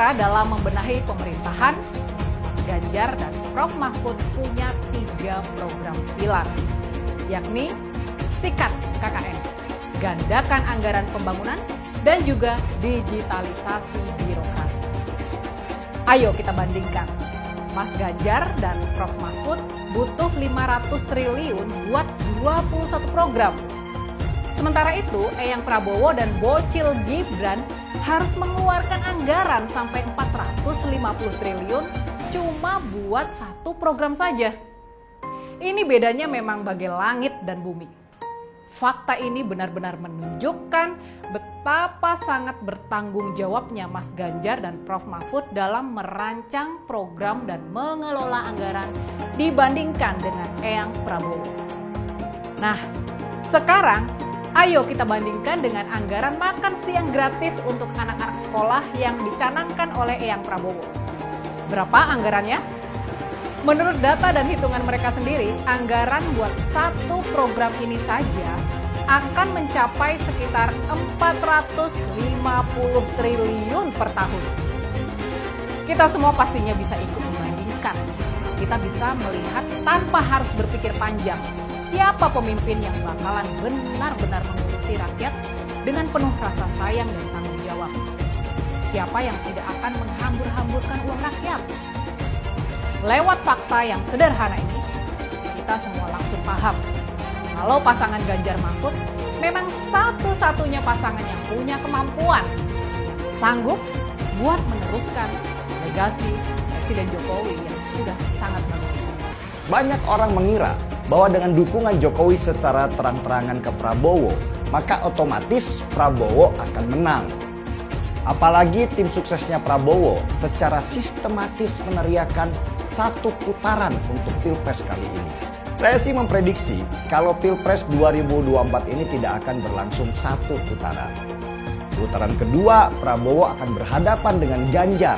Sementara dalam membenahi pemerintahan, Mas Ganjar dan Prof. Mahfud punya 3 program pilar, yakni Sikat KKN, gandakan anggaran pembangunan, dan juga digitalisasi birokrasi. Ayo kita bandingkan. Mas Ganjar dan Prof. Mahfud butuh 500 triliun buat 21 program. Sementara itu, Eyang Prabowo dan Bocil Gibran harus mengeluarkan anggaran sampai 450 triliun cuma buat 1 program saja. Ini bedanya memang bagai langit dan bumi. Fakta ini benar-benar menunjukkan betapa sangat bertanggung jawabnya Mas Ganjar dan Prof. Mahfud dalam merancang program dan mengelola anggaran dibandingkan dengan Eyang Prabowo. Nah, sekarang ayo kita bandingkan dengan anggaran makan siang gratis untuk anak-anak sekolah yang dicanangkan oleh Eyang Prabowo. Berapa anggarannya? Menurut data dan hitungan mereka sendiri, anggaran buat 1 program ini saja akan mencapai sekitar 450 triliun per tahun. Kita semua pastinya bisa ikut membandingkan. Kita bisa melihat tanpa harus berpikir panjang, siapa pemimpin yang bakalan benar-benar mengurusi rakyat dengan penuh rasa sayang dan tanggung jawab. Siapa yang tidak akan menghambur-hamburkan uang rakyat. Lewat fakta yang sederhana ini, kita semua langsung paham kalau pasangan Ganjar Mahfud memang satu-satunya pasangan yang punya kemampuan, yang sanggup buat meneruskan legasi Presiden Jokowi yang sudah sangat bagus. Banyak orang mengira bahwa dengan dukungan Jokowi secara terang-terangan ke Prabowo, maka otomatis Prabowo akan menang. Apalagi tim suksesnya Prabowo secara sistematis meneriakan 1 putaran untuk Pilpres kali ini. Saya sih memprediksi kalau Pilpres 2024 ini tidak akan berlangsung 1 putaran. Putaran kedua, Prabowo akan berhadapan dengan Ganjar.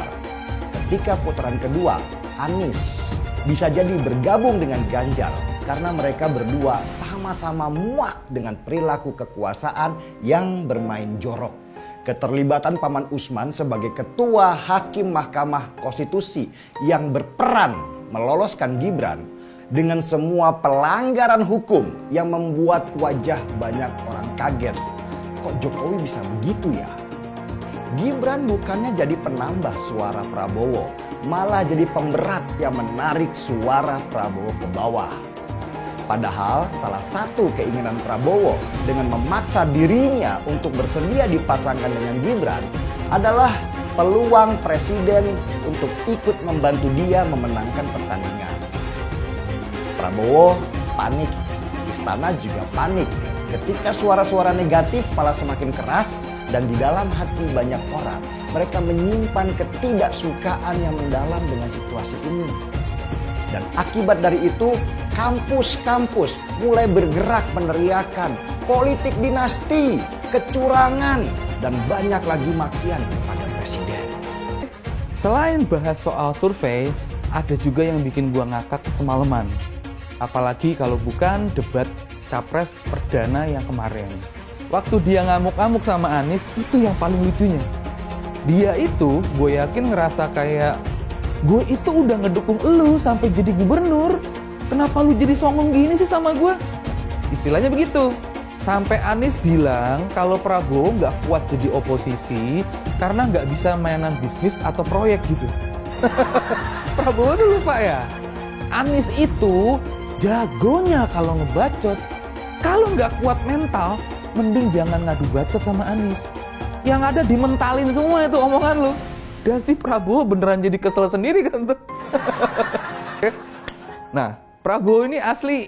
Ketika putaran kedua, Anies bisa jadi bergabung dengan Ganjar karena mereka berdua sama-sama muak dengan perilaku kekuasaan yang bermain jorok. Keterlibatan Paman Usman sebagai ketua Hakim Mahkamah Konstitusi yang berperan meloloskan Gibran dengan semua pelanggaran hukum yang membuat wajah banyak orang kaget. Kok Jokowi bisa begitu ya? Gibran bukannya jadi penambah suara Prabowo, malah jadi pemberat yang menarik suara Prabowo ke bawah. Padahal salah satu keinginan Prabowo dengan memaksa dirinya untuk bersedia dipasangkan dengan Gibran adalah peluang presiden untuk ikut membantu dia memenangkan pertandingan. Prabowo panik, istana juga panik ketika suara-suara negatif malah semakin keras dan di dalam hati banyak orang mereka menyimpan ketidaksukaan yang mendalam dengan situasi ini. Dan akibat dari itu, kampus-kampus mulai bergerak meneriakan politik dinasti, kecurangan, dan banyak lagi makian kepada presiden. Selain bahas soal survei, ada juga yang bikin gua ngakak semalaman. Apalagi kalau bukan debat capres perdana yang kemarin. Waktu dia ngamuk-ngamuk sama Anies, itu yang paling lucunya. Dia itu, gue yakin ngerasa kayak, gue itu udah ngedukung elu sampai jadi gubernur. Kenapa lu jadi songong gini sih sama gue? Istilahnya begitu. Sampai Anies bilang kalau Prabowo nggak kuat jadi oposisi karena nggak bisa mainan bisnis atau proyek gitu. Prabowo tuh lupa ya. Anies itu jagonya kalau ngebacot. Kalau nggak kuat mental, mending jangan ngadu bacot sama Anies. Yang ada dimentalin semua itu omongan lu. Dan si Prabowo beneran jadi kesel sendiri kan tuh. Nah, Prabowo ini asli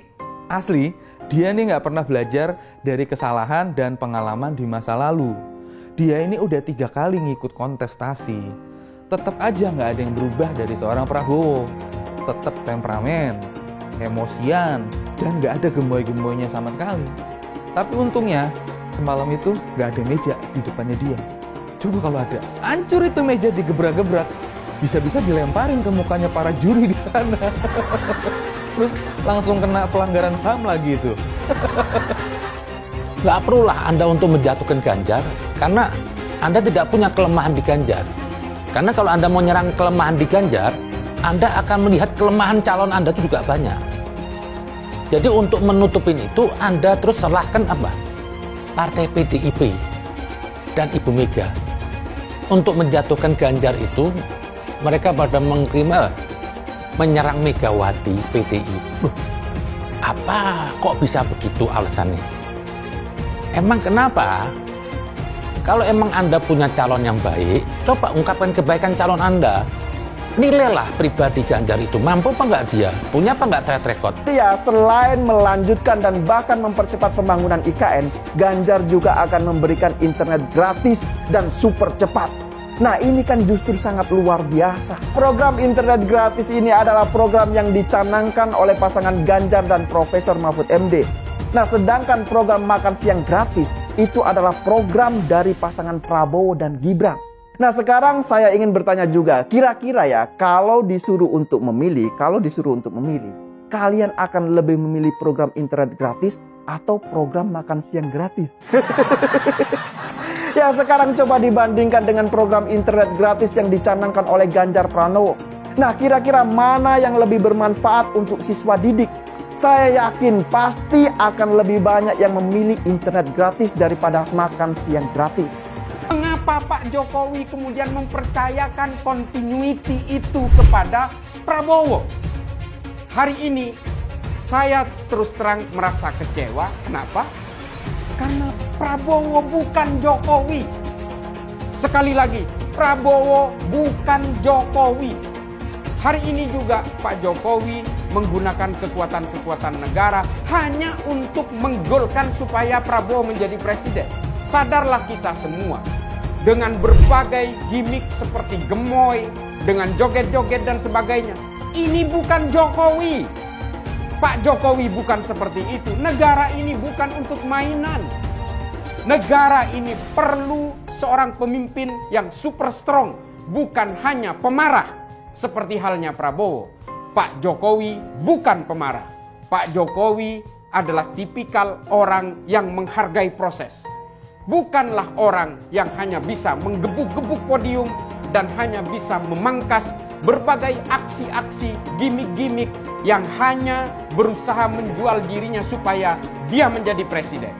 dia nih nggak pernah belajar dari kesalahan dan pengalaman di masa lalu. Dia ini udah 3 kali ngikut kontestasi. Tetap aja nggak ada yang berubah dari seorang Prabowo. Tetap temperamen, emosian, dan nggak ada gemoy-gemoynya sama sekali. Tapi untungnya semalam itu nggak ada meja di depannya dia. Coba kalau ada, hancur itu meja digebrak-gebrak. Bisa-bisa dilemparin ke mukanya para juri di sana. Terus langsung kena pelanggaran HAM lagi itu. Nggak perlulah Anda untuk menjatuhkan Ganjar, karena Anda tidak punya kelemahan di Ganjar. Karena kalau Anda mau nyerang kelemahan di Ganjar, Anda akan melihat kelemahan calon Anda itu juga banyak. Jadi untuk menutupin itu, Anda terus serahkan apa? Partai PDIP dan Ibu Mega. Untuk menjatuhkan Ganjar itu, mereka pada menyerang Megawati PDI. Apa kok bisa begitu alasannya? Emang kenapa? Kalau emang Anda punya calon yang baik, coba ungkapkan kebaikan calon Anda. Nilailah pribadi Ganjar itu, mampu apa nggak dia? Punya apa nggak track record? Ya, selain melanjutkan dan bahkan mempercepat pembangunan IKN, Ganjar juga akan memberikan internet gratis dan super cepat. Nah, ini kan justru sangat luar biasa. Program internet gratis ini adalah program yang dicanangkan oleh pasangan Ganjar dan Profesor Mahfud MD. Nah, sedangkan program makan siang gratis itu adalah program dari pasangan Prabowo dan Gibran. Nah, sekarang saya ingin bertanya juga, kira-kira ya, kalau disuruh untuk memilih, kalian akan lebih memilih program internet gratis atau program makan siang gratis? Ya, sekarang coba dibandingkan dengan program internet gratis yang dicanangkan oleh Ganjar Pranowo. Nah, kira-kira mana yang lebih bermanfaat untuk siswa didik? Saya yakin pasti akan lebih banyak yang memilih internet gratis daripada makan siang gratis. Mengapa Pak Jokowi kemudian mempercayakan continuity itu kepada Prabowo? Hari ini saya terus terang merasa kecewa. Kenapa? Karena Prabowo bukan Jokowi. Sekali lagi, Prabowo bukan Jokowi. Hari ini juga Pak Jokowi menggunakan kekuatan-kekuatan negara hanya untuk menggolkan supaya Prabowo menjadi presiden. Sadarlah kita semua, dengan berbagai gimmick seperti gemoy, dengan joget-joget dan sebagainya. Ini bukan Jokowi. Pak Jokowi bukan seperti itu. Negara ini bukan untuk mainan. Negara ini perlu seorang pemimpin yang super strong, bukan hanya pemarah. Seperti halnya Prabowo. Pak Jokowi bukan pemarah. Pak Jokowi adalah tipikal orang yang menghargai proses. Bukanlah orang yang hanya bisa menggebuk-gebuk podium dan hanya bisa memangkas berbagai aksi-aksi, gimmick-gimmick yang hanya berusaha menjual dirinya supaya dia menjadi presiden.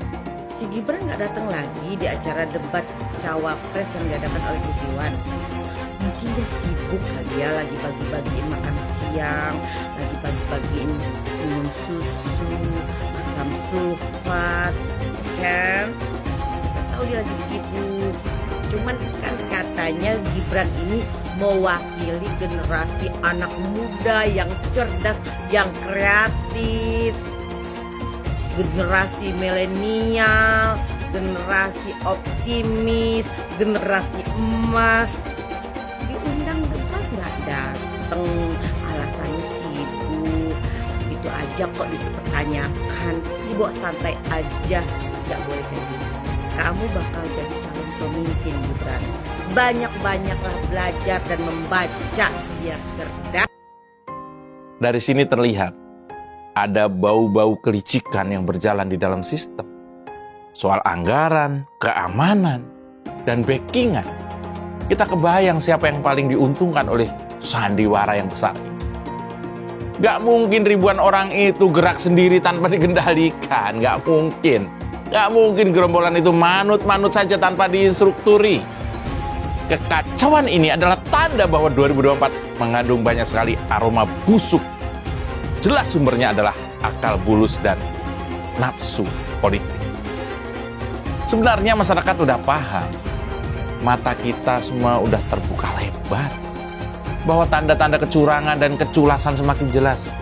Si Gibran nggak datang lagi di acara debat cawapres yang diadakan oleh Iwan. Mungkin dia sibuk kali ya, lagi bagi-bagiin makan siang, lagi bagi-bagiin minum susu, asam sulfat, kan? Tahu dia lagi sibuk. Cuman kan katanya Gibran ini mewakili generasi anak muda yang cerdas, yang kreatif, generasi milenial, generasi optimis, generasi emas. Diundang debat nggak dateng, alasannya sibuk. Itu aja kok dipertanyakan, dibawa santai aja, nggak boleh kayak gitu. Kamu bakal jadi calon pemimpin, Gibran. Banyak-banyaklah belajar dan membaca biar cerdas. Dari sini terlihat ada bau-bau kelicikan yang berjalan di dalam sistem. Soal anggaran, keamanan, dan backingan. Kita kebayang siapa yang paling diuntungkan oleh sandiwara yang besar. Gak mungkin ribuan orang itu gerak sendiri tanpa dikendalikan. Gak mungkin. Gak mungkin gerombolan itu manut-manut saja tanpa diinstrukturi. Kekacauan ini adalah tanda bahwa 2024 mengandung banyak sekali aroma busuk. Jelas sumbernya adalah akal bulus dan nafsu politik. Sebenarnya masyarakat udah paham. Mata kita semua udah terbuka lebar. Bahwa tanda-tanda kecurangan dan keculasan semakin jelas.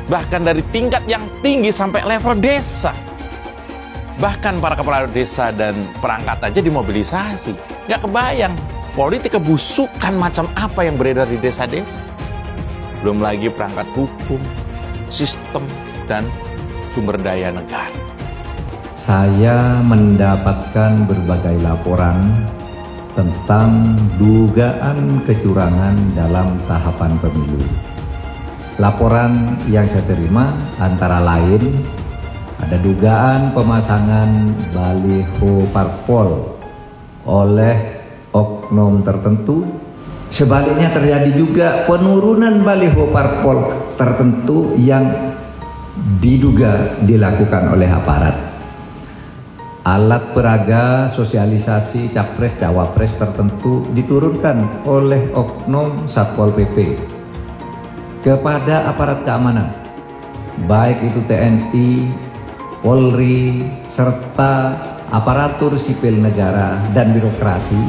Bahkan dari tingkat yang tinggi sampai level desa. Bahkan para kepala desa dan perangkat aja dimobilisasi. Gak kebayang politik kebusukan macam apa yang beredar di desa-desa. Belum lagi perangkat hukum, sistem, dan sumber daya negara. Saya mendapatkan berbagai laporan tentang dugaan kecurangan dalam tahapan pemilu. Laporan yang saya terima antara lain ada dugaan pemasangan baliho parpol oleh oknum tertentu Sebaliknya terjadi juga penurunan baliho parpol tertentu yang diduga dilakukan oleh aparat. Alat peraga sosialisasi capres-cawapres tertentu diturunkan oleh oknum Satpol PP kepada aparat keamanan, baik itu TNI, Polri, serta aparatur sipil negara dan birokrasi,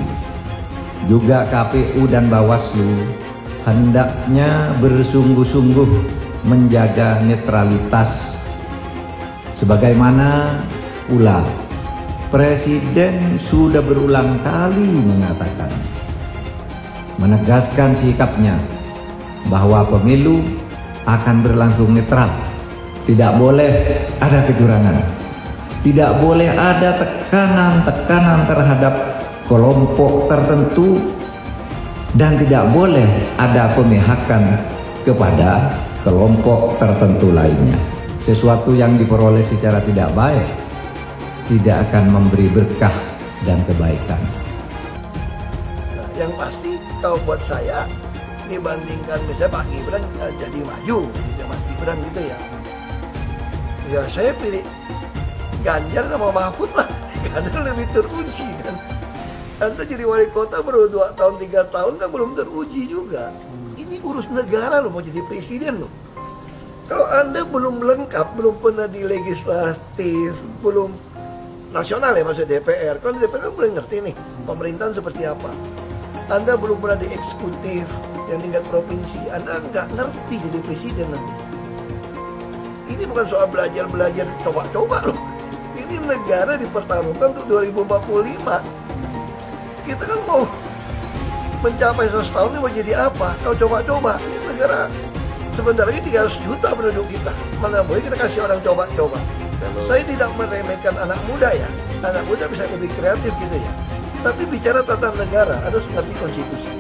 juga KPU dan Bawaslu, hendaknya bersungguh-sungguh menjaga netralitas. Sebagaimana pula Presiden sudah berulang kali mengatakan, menegaskan sikapnya bahwa pemilu akan berlangsung netral. Tidak boleh ada kecurangan, tidak boleh ada tekanan-tekanan terhadap kelompok tertentu, dan tidak boleh ada pemihakan kepada kelompok tertentu lainnya. Sesuatu yang diperoleh secara tidak baik tidak akan memberi berkah dan kebaikan. Nah, yang pasti kalau buat saya dibandingkan misalnya Pak Gibran jadi maju gitu, Mas Gibran gitu ya. Ya saya pilih Ganjar sama Mahfud lah, karena lebih teruji kan. Anda jadi wali kota baru 2 tahun 3 tahun kan belum teruji juga. Ini urus negara loh, mau jadi presiden loh. Kalau Anda belum lengkap, belum pernah di legislatif, belum nasional ya maksudnya DPR, kan DPR kan boleh ngerti nih pemerintahan seperti apa. Anda belum pernah di eksekutif yang tingkat provinsi, Anda nggak ngerti jadi presiden nanti. Ini bukan soal belajar coba-coba loh. Ini negara dipertaruhkan untuk 2045. Kita kan mau mencapai 100 tahun ini mau jadi apa? Kalau coba-coba, ini negara sebentar lagi 300 juta penduduk kita. Mana boleh kita kasih orang coba-coba. Saya tidak meremehkan anak muda ya. Anak muda bisa lebih kreatif gitu ya. Tapi bicara tata negara, harus mengerti konstitusi.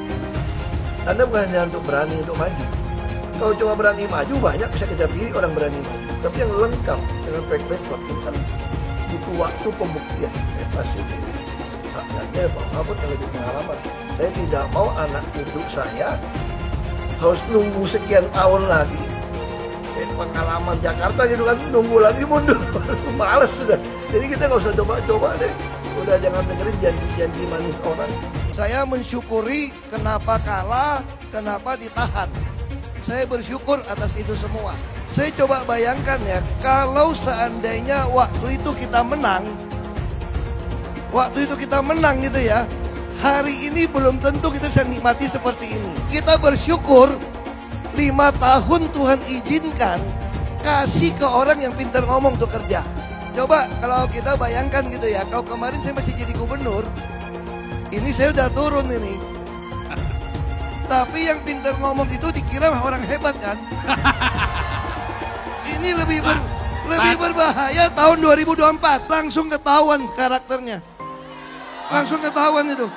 Anda bukan hanya untuk berani untuk maju. Kalau cuma berani maju, banyak bisa kita pilih orang berani maju. Tapi yang lengkap dengan track record ini kan butuh waktu pembuktian. Pasti pilih. Haknya Pak Mahfud yang lebih pengalaman. Saya tidak mau anak cucu saya harus nunggu sekian tahun lagi. Pengalaman Jakarta gitu kan, nunggu lagi mundur. Males sudah. Jadi kita nggak usah coba-coba deh. Udah jangan dengerin janji-janji manis orang. Saya mensyukuri kenapa kalah, kenapa ditahan. Saya bersyukur atas itu semua. Saya coba bayangkan ya, kalau seandainya waktu itu kita menang gitu ya, hari ini belum tentu kita bisa nikmati seperti ini. Kita bersyukur 5 tahun Tuhan izinkan kasih ke orang yang pintar ngomong untuk kerja. Coba kalau kita bayangkan gitu ya, kalau kemarin saya masih jadi gubernur, ini saya udah turun ini. Tapi yang pintar ngomong itu dikira orang hebat kan? Ini lebih berbahaya tahun 2024. Langsung ketahuan karakternya. Langsung ketahuan itu.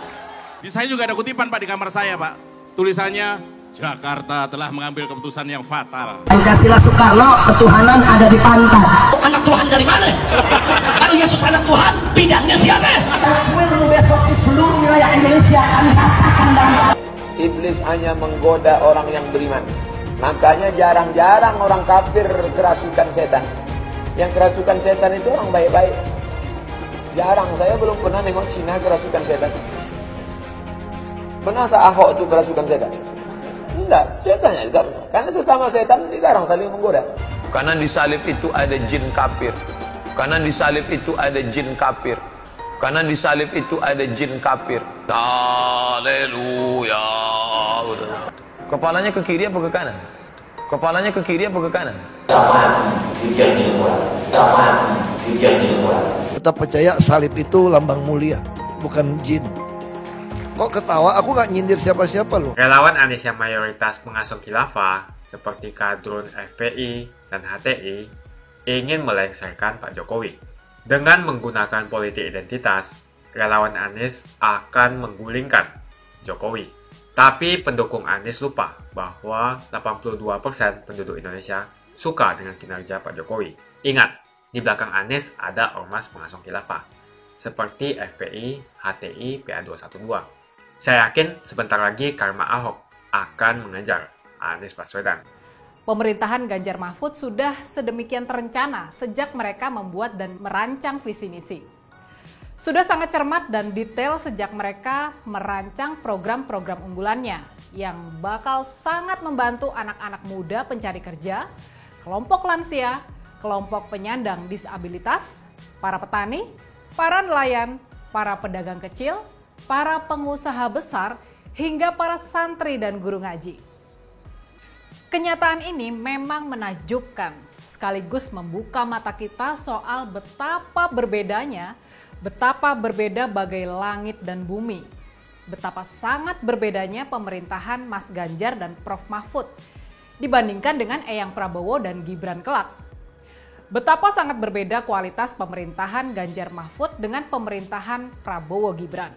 Di saya juga ada kutipan Pak di kamar saya Pak. Tulisannya, Jakarta telah mengambil keputusan yang fatal. Pancasila Soekarno, ketuhanan ada di pantat. Anak Tuhan dari mana? Kalau Yesus anak Tuhan, bidangnya siapa? Besok di seluruh wilayah Indonesia kami katakan damai. Iblis hanya menggoda orang yang beriman. Makanya jarang-jarang orang kafir kerasukan setan. Yang kerasukan setan itu orang baik-baik. Jarang, saya belum pernah nengok Cina kerasukan setan. Pernah tak Ahok itu kerasukan setan? Enggak, setannya juga. Karena sesama setan dilarang saling menggoda. Karena di salib itu ada jin kafir. Karena di salib itu ada jin kafir. Karena di salib itu ada jin kafir. Haleluya. Kepalanya ke kiri apa ke kanan? Kepalanya ke kiri apa ke kanan? Tetap percaya salib itu lambang mulia, bukan jin. Kok ketawa? Aku nggak nyindir siapa-siapa loh. Relawan Anies yang mayoritas mengasuh khilafah, seperti kadrun FPI dan HTI, ingin melengsarkan Pak Jokowi. Dengan menggunakan politik identitas, relawan Anies akan menggulingkan Jokowi. Tapi pendukung Anies lupa bahwa 82% penduduk Indonesia suka dengan kinerja Pak Jokowi. Ingat, di belakang Anies ada ormas pengasuh khilafah, seperti FPI, HTI, PA212. Saya yakin sebentar lagi karma Ahok akan mengejar Anies Baswedan. Pemerintahan Ganjar Mahfud sudah sedemikian terencana sejak mereka membuat dan merancang visi misi. Sudah sangat cermat dan detail sejak mereka merancang program-program unggulannya yang bakal sangat membantu anak-anak muda pencari kerja, kelompok lansia, kelompok penyandang disabilitas, para petani, para nelayan, para pedagang kecil, para pengusaha besar, hingga para santri dan guru ngaji. Kenyataan ini memang menakjubkan, sekaligus membuka mata kita soal betapa berbeda bagai langit dan bumi. Betapa sangat berbedanya pemerintahan Mas Ganjar dan Prof. Mahfud dibandingkan dengan Eyang Prabowo dan Gibran kelak. Betapa sangat berbeda kualitas pemerintahan Ganjar Mahfud dengan pemerintahan Prabowo Gibran.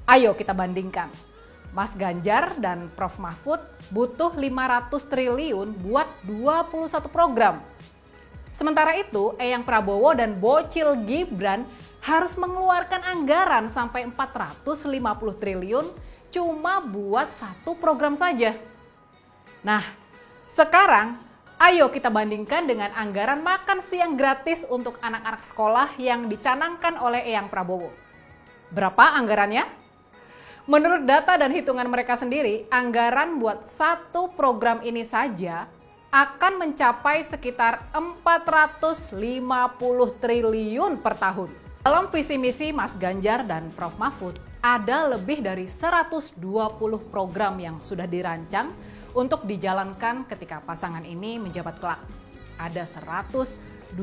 Ayo kita bandingkan. Mas Ganjar dan Prof. Mahfud butuh 500 triliun buat 21 program. Sementara itu, Eyang Prabowo dan Bocil Gibran harus mengeluarkan anggaran sampai 450 triliun cuma buat satu program saja. Nah, sekarang ayo kita bandingkan dengan anggaran makan siang gratis untuk anak-anak sekolah yang dicanangkan oleh Eyang Prabowo. Berapa anggarannya? Menurut data dan hitungan mereka sendiri, anggaran buat satu program ini saja akan mencapai sekitar 450 triliun per tahun. Dalam visi misi Mas Ganjar dan Prof. Mahfud, ada lebih dari 120 program yang sudah dirancang untuk dijalankan ketika pasangan ini menjabat kelak. Ada 120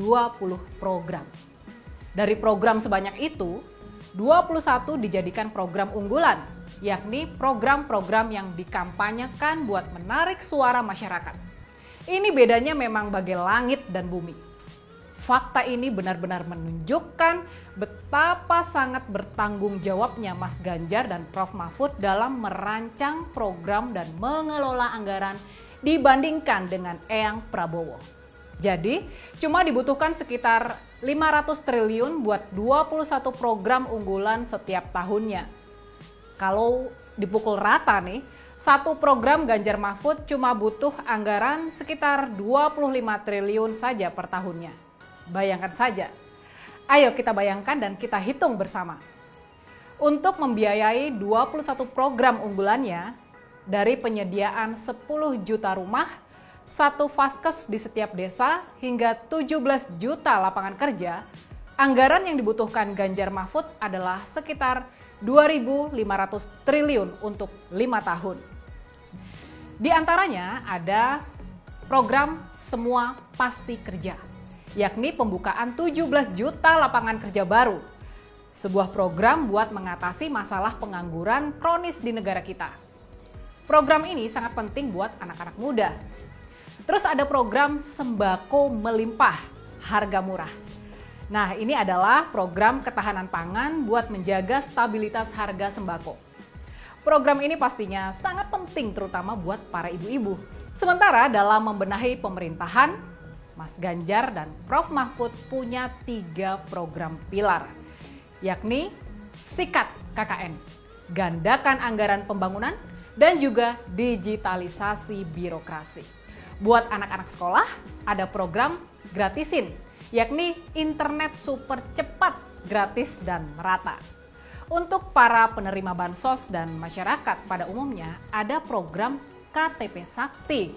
program. Dari program sebanyak itu, 21 dijadikan program unggulan, yakni program-program yang dikampanyekan buat menarik suara masyarakat. Ini bedanya memang bagai langit dan bumi. Fakta ini benar-benar menunjukkan betapa sangat bertanggung jawabnya Mas Ganjar dan Prof. Mahfud dalam merancang program dan mengelola anggaran dibandingkan dengan Eyang Prabowo. Jadi, cuma dibutuhkan sekitar 500 triliun buat 21 program unggulan setiap tahunnya. Kalau dipukul rata nih, satu program Ganjar Mahfud cuma butuh anggaran sekitar 25 triliun saja per tahunnya. Bayangkan saja. Ayo kita bayangkan dan kita hitung bersama. Untuk membiayai 21 program unggulannya, dari penyediaan 10 juta rumah, 1 vaskes di setiap desa, hingga 17 juta lapangan kerja, anggaran yang dibutuhkan Ganjar Mahfud adalah sekitar 2.500 triliun untuk 5 tahun. Di antaranya ada program Semua Pasti Kerja, yakni pembukaan 17 juta lapangan kerja baru. Sebuah program buat mengatasi masalah pengangguran kronis di negara kita. Program ini sangat penting buat anak-anak muda. Terus ada program Sembako Melimpah, Harga Murah. Nah, ini adalah program ketahanan pangan buat menjaga stabilitas harga sembako. Program ini pastinya sangat penting terutama buat para ibu-ibu. Sementara dalam membenahi pemerintahan, Mas Ganjar dan Prof. Mahfud punya 3 program pilar, yakni Sikat KKN, Gandakan Anggaran Pembangunan, dan juga digitalisasi birokrasi. Buat anak-anak sekolah, ada program Gratisin, yakni internet super cepat, gratis, dan merata. Untuk para penerima bansos dan masyarakat pada umumnya, ada program KTP Sakti.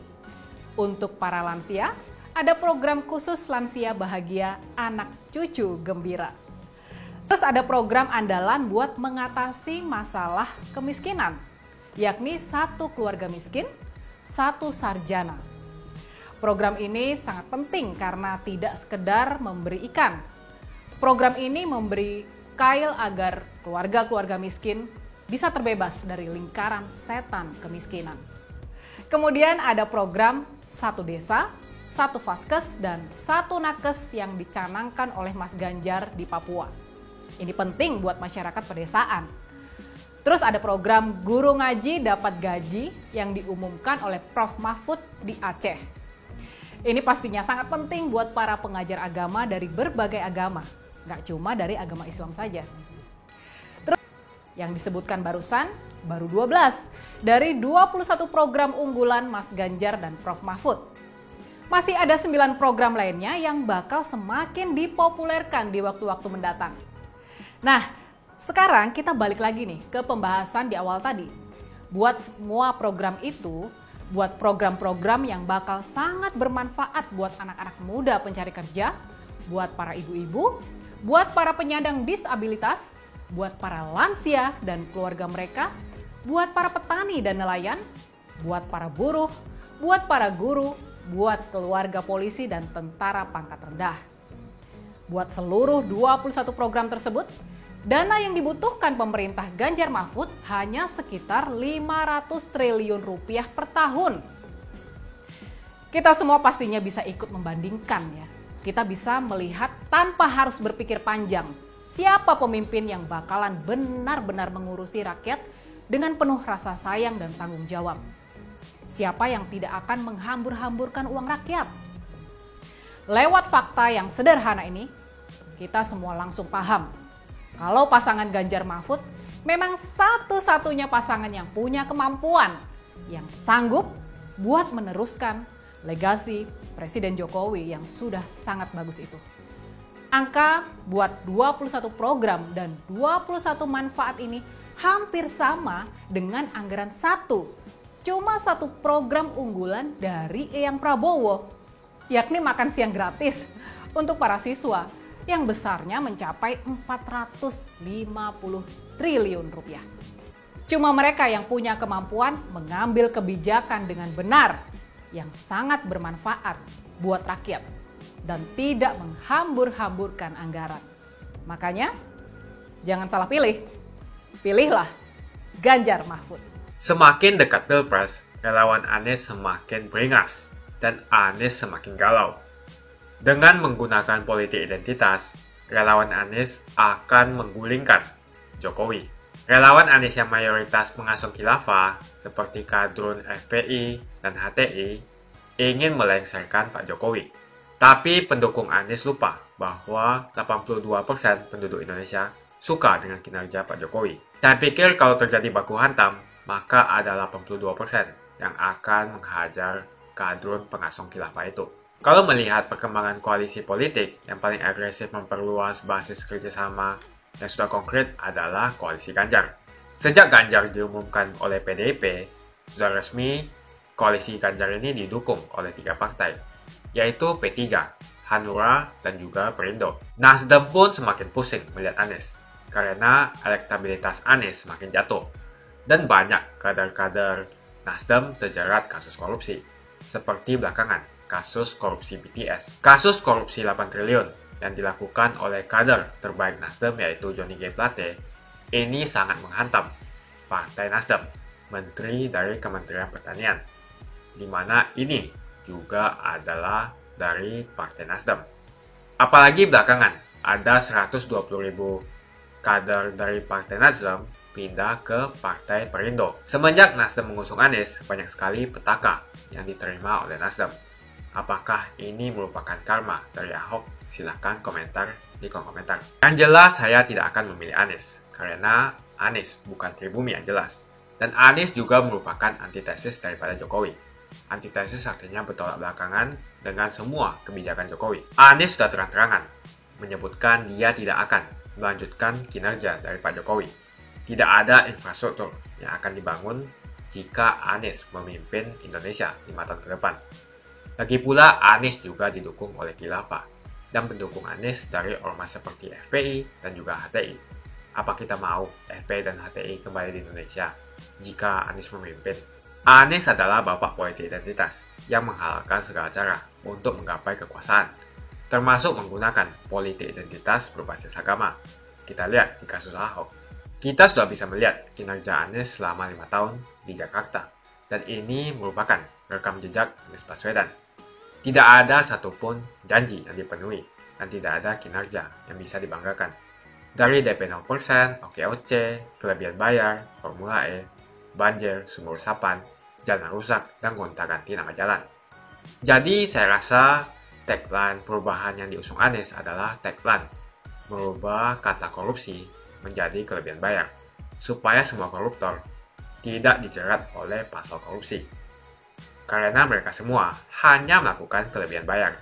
Untuk para lansia, ada program khusus Lansia Bahagia Anak Cucu Gembira. Terus ada program andalan buat mengatasi masalah kemiskinan, yakni 1 keluarga miskin, 1 sarjana. Program ini sangat penting karena tidak sekedar memberi ikan. Program ini memberi kail agar keluarga-keluarga miskin bisa terbebas dari lingkaran setan kemiskinan. Kemudian ada program 1 desa, 1 vaskes, dan 1 nakes yang dicanangkan oleh Mas Ganjar di Papua. Ini penting buat masyarakat pedesaan. Terus ada program guru ngaji dapat gaji yang diumumkan oleh Prof. Mahfud di Aceh. Ini pastinya sangat penting buat para pengajar agama dari berbagai agama, nggak cuma dari agama Islam saja. Terus Yang disebutkan barusan baru 12 dari 21 program unggulan Mas Ganjar dan Prof. Mahfud. Masih ada 9 program lainnya yang bakal semakin dipopulerkan di waktu-waktu mendatang. Nah, sekarang kita balik lagi nih ke pembahasan di awal tadi. Buat semua program itu, buat program-program yang bakal sangat bermanfaat buat anak-anak muda pencari kerja, buat para ibu-ibu, buat para penyandang disabilitas, buat para lansia dan keluarga mereka, buat para petani dan nelayan, buat para buruh, buat para guru, buat keluarga polisi dan tentara pangkat rendah. Buat seluruh 21 program tersebut, dana yang dibutuhkan pemerintah Ganjar Mahfud hanya sekitar 500 triliun rupiah per tahun. Kita semua pastinya bisa ikut membandingkan ya. Kita bisa melihat tanpa harus berpikir panjang, siapa pemimpin yang bakalan benar-benar mengurusi rakyat dengan penuh rasa sayang dan tanggung jawab. Siapa yang tidak akan menghambur-hamburkan uang rakyat. Lewat fakta yang sederhana ini, kita semua langsung paham kalau pasangan Ganjar Mahfud memang satu-satunya pasangan yang punya kemampuan, yang sanggup buat meneruskan legasi Presiden Jokowi yang sudah sangat bagus itu. Angka buat 21 program dan 21 manfaat ini hampir sama dengan anggaran cuma satu program unggulan dari Eyang Prabowo, yakni makan siang gratis untuk para siswa yang besarnya mencapai 450 triliun rupiah. Cuma mereka yang punya kemampuan mengambil kebijakan dengan benar yang sangat bermanfaat buat rakyat dan tidak menghambur-hamburkan anggaran. Makanya, jangan salah pilih. Pilihlah Ganjar Mahfud. Semakin dekat Pilpres, relawan Anies semakin beringas dan Anies semakin galau. Dengan menggunakan politik identitas, relawan Anies akan menggulingkan Jokowi. Relawan Anies yang mayoritas pengasuh khilafah seperti kadrun FPI dan HTI ingin melengsarkan Pak Jokowi. Tapi pendukung Anies lupa bahwa 82% penduduk Indonesia suka dengan kinerja Pak Jokowi. Saya pikir kalau terjadi baku hantam, maka ada 82% yang akan menghajar kadrun pengasuh khilafah itu. Kalau melihat perkembangan koalisi politik yang paling agresif memperluas basis kerjasama yang sudah konkret adalah koalisi Ganjar. Sejak Ganjar diumumkan oleh PDIP, sudah resmi koalisi Ganjar ini didukung oleh 3 partai, yaitu P3, Hanura, dan juga Perindo. Nasdem pun semakin pusing melihat Anies, karena elektabilitas Anies semakin jatuh, dan banyak kader-kader Nasdem terjerat kasus korupsi, seperti belakangan kasus korupsi BTS. Kasus korupsi 8 triliun yang dilakukan oleh kader terbaik Nasdem yaitu Johnny G. Plate, ini sangat menghantam Partai Nasdem, Menteri dari Kementerian Pertanian, di mana ini juga adalah dari Partai Nasdem. Apalagi belakangan ada 120.000 kader dari Partai Nasdem pindah ke Partai Perindo. Semenjak Nasdem mengusung Anies, banyak sekali petaka yang diterima oleh Nasdem. Apakah ini merupakan karma dari Ahok? Silahkan komentar di kolom komentar. Yang jelas saya tidak akan memilih Anies, karena Anies bukan pribumi yang jelas. Dan Anies juga merupakan antitesis daripada Jokowi. Antitesis artinya bertolak belakangan dengan semua kebijakan Jokowi. Anies sudah terang-terangan menyebutkan dia tidak akan melanjutkan kinerja dari Pak Jokowi. Tidak ada infrastruktur yang akan dibangun jika Anies memimpin Indonesia 5 tahun ke depan. Lagi pula Anies juga didukung oleh khilafah dan pendukung Anies dari ormas seperti FPI dan juga HTI. Apa kita mau FPI dan HTI kembali di Indonesia jika Anies memimpin? Anies adalah bapak politik identitas yang menghalalkan segala cara untuk menggapai kekuasaan, termasuk menggunakan politik identitas berbasis agama. Kita lihat di kasus Ahok. Kita sudah bisa melihat kinerja Anies selama 5 tahun di Jakarta, dan ini merupakan rekam jejak Anies Baswedan. Tidak ada satupun janji yang dipenuhi, dan tidak ada kinerja yang bisa dibanggakan. Dari DP 0%, OKOC, kelebihan bayar, Formula E, banjir, sumur resapan, jalan rusak, dan gonta-ganti nama jalan. Jadi saya rasa tagline perubahan yang diusung Anies adalah tagline merubah kata korupsi menjadi kelebihan bayar. supaya semua koruptor tidak dijerat oleh pasal korupsi. Karena mereka semua hanya melakukan kelebihan bayar.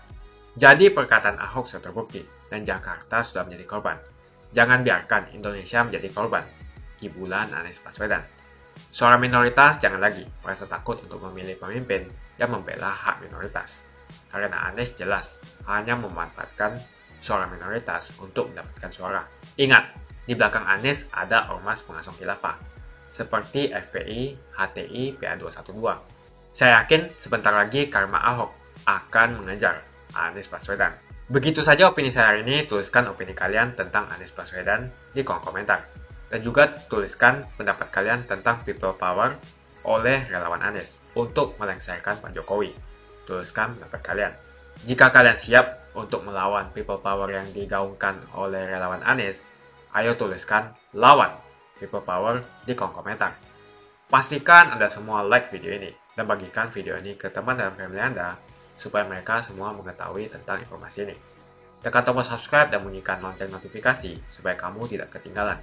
Jadi perkataan Ahok sudah terbukti dan Jakarta sudah menjadi korban. Jangan biarkan Indonesia menjadi korban kibulan Anies Baswedan. Suara minoritas jangan lagi merasa takut untuk memilih pemimpin yang membela hak minoritas. Karena Anies jelas hanya memanfaatkan suara minoritas untuk mendapatkan suara. Ingat, di belakang Anies ada ormas pengasong khilafah seperti FPI, HTI, PA212. Saya yakin sebentar lagi karma Ahok akan mengejar Anies Baswedan. Begitu saja opini saya hari ini. Tuliskan opini kalian tentang Anies Baswedan di kolom komentar. Dan juga tuliskan pendapat kalian tentang people power oleh relawan Anies untuk melengsarkan Pak Jokowi. Tuliskan pendapat kalian. Jika kalian siap untuk melawan people power yang digaungkan oleh relawan Anies, ayo tuliskan lawan people power di kolom komentar. Pastikan Anda semua like video ini dan bagikan video ini ke teman dan family Anda supaya mereka semua mengetahui tentang informasi ini. Tekan tombol subscribe dan bunyikan lonceng notifikasi supaya kamu tidak ketinggalan